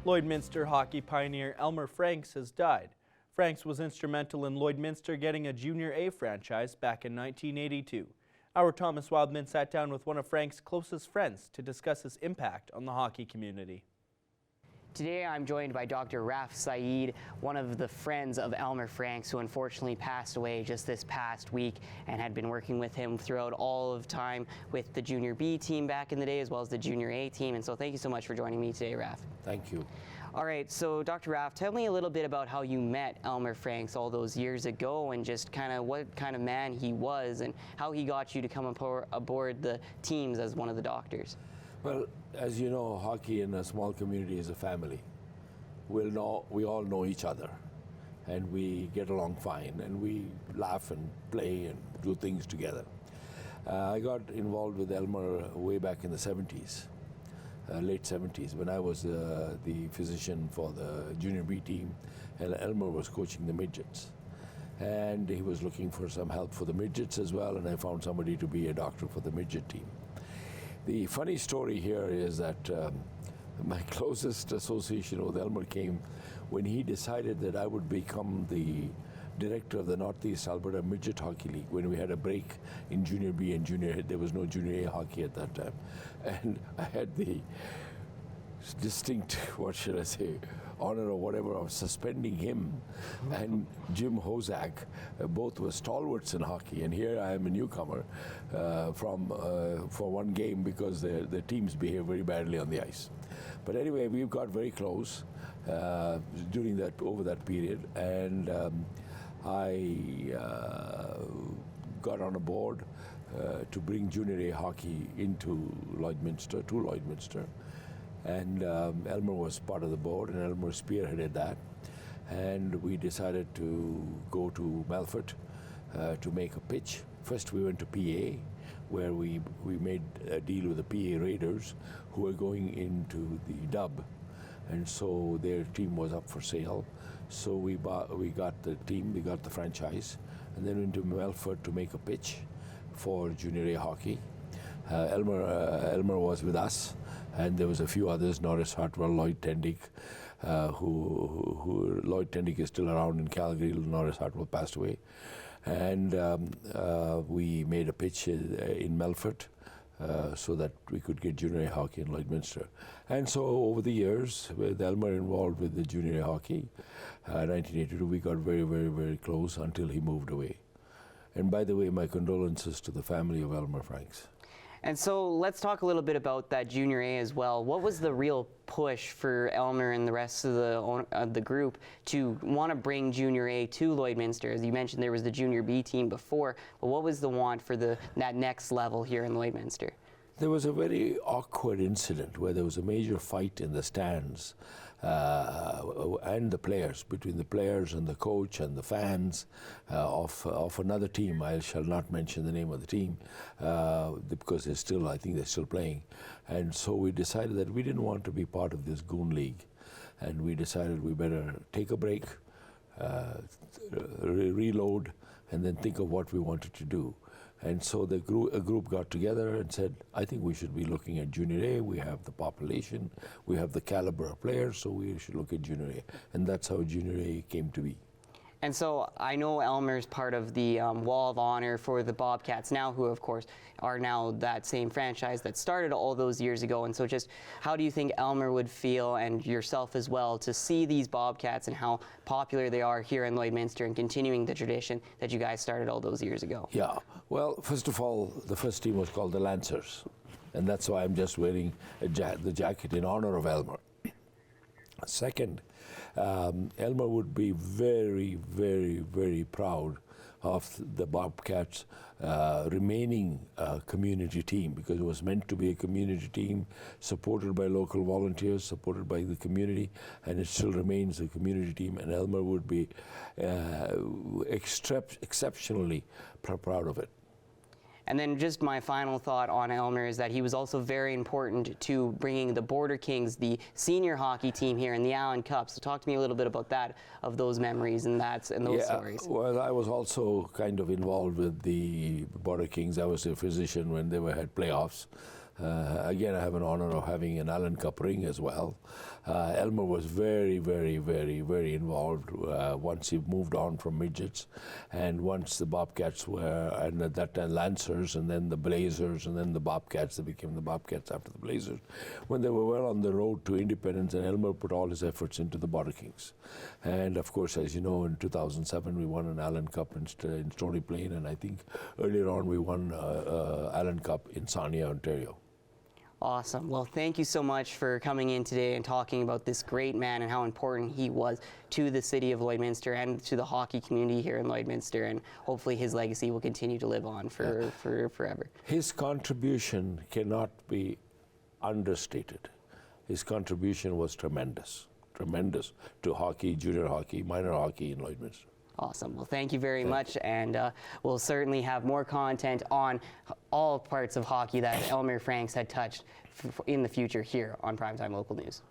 Lloydminster hockey pioneer Elmer Franks has died. Franks was instrumental in Lloydminster getting a Junior A franchise back in 1982. Our Thomas Wildman sat down with one of Franks' closest friends to discuss his impact on the hockey community. Today I'm joined by Dr. Raf Saeed, one of the friends of Elmer Franks, who unfortunately passed away just this past week, and had been working with him throughout all of time with the Junior B team back in the day as well as the Junior A team. And so thank you so much for joining me today, Raf. Thank you. All right, so Dr. Raf, tell me a little bit about how you met Elmer Franks all those years ago, and just kind of what kind of man he was and how he got you to come aboard the teams as one of the doctors. Well, as you know, hockey in a small community is a family. We all know each other, and we get along fine, and we laugh and play and do things together. I got involved with Elmer way back in the 70s, late 70s, when I was the physician for the Junior B team, and Elmer was coaching the midgets. And he was looking for some help for the midgets as well, and I found somebody to be a doctor for the midget team. The funny story here is that my closest association with Elmer came when he decided that I would become the director of the Northeast Alberta Midget Hockey League when we had a break in Junior B and Junior A. There was no Junior A hockey at that time. And I had the distinct, what should I say, honor or whatever of suspending him and Jim Hozak. Both were stalwarts in hockey, and here I am a newcomer for one game because the teams behave very badly on the ice. But anyway, we got very close over that period, and I got on a board to bring Junior A hockey to Lloydminster. And Elmer was part of the board, and Elmer spearheaded that. And we decided to go to Melfort to make a pitch. First we went to PA, where we made a deal with the PA Raiders, who were going into the dub. And so their team was up for sale. So we got the team, we got the franchise, and then went to Melfort to make a pitch for Junior A hockey. Elmer was with us, and there was a few others, Norris Hartwell, Lloyd Tendick, who Lloyd Tendick is still around in Calgary. Norris Hartwell passed away. And we made a pitch in Melfort so that we could get Junior A hockey in Lloydminster. And so over the years, with Elmer involved with the Junior A hockey, 1982, we got very, very, very close until he moved away. And by the way, my condolences to the family of Elmer Franks. And so let's talk a little bit about that Junior A as well. What was the real push for Elmer and the rest of the group to want to bring Junior A to Lloydminster? As you mentioned, there was the Junior B team before, but what was the want for that next level here in Lloydminster? There was a very awkward incident where there was a major fight in the stands and the players, between the players and the coach and the fans of another team. I shall not mention the name of the team because I think they're still playing. And so we decided that we didn't want to be part of this goon league, and we decided we better take a break, reload, and then think of what we wanted to do. And so a group got together and said, I think we should be looking at Junior A. We have the population, we have the caliber of players, so we should look at Junior A. And that's how Junior A came to be. And so I know Elmer's part of the Wall of Honor for the Bobcats now, who of course are now that same franchise that started all those years ago. And so just how do you think Elmer would feel, and yourself as well, to see these Bobcats and how popular they are here in Lloydminster and continuing the tradition that you guys started all those years ago? Yeah, well, first of all, the first team was called the Lancers. And that's why I'm just wearing the jacket in honor of Elmer. Second, Elmer would be very, very, very proud of the Bobcats remaining a community team, because it was meant to be a community team supported by local volunteers, supported by the community, and it still remains a community team, and Elmer would be exceptionally proud of it. And then just my final thought on Elmer is that he was also very important to bringing the Border Kings, the senior hockey team here, in the Allen Cup. So talk to me a little bit about that, of those memories and those stories. Well, I was also kind of involved with the Border Kings. I was a physician when they had playoffs. Again, I have an honor of having an Allen Cup ring as well. Elmer was very, very, very, very involved once he moved on from midgets, and once the Bobcats were, and at that time Lancers, and then the Blazers, and then the Bobcats. They became the Bobcats after the Blazers. When they were well on the road to independence, and Elmer put all his efforts into the Border Kings. And of course, as you know, in 2007 we won an Allen Cup in Stony Plain, and I think earlier on we won Allen Cup in Sarnia, Ontario. Awesome. Well, thank you so much for coming in today and talking about this great man and how important he was to the city of Lloydminster and to the hockey community here in Lloydminster, and hopefully his legacy will continue to live on for forever. His contribution cannot be understated. His contribution was tremendous, tremendous to hockey, junior hockey, minor hockey in Lloydminster. Awesome. Well, thank you very much, and we'll certainly have more content on all parts of hockey that Elmer Franks had touched in the future here on Primetime Local News.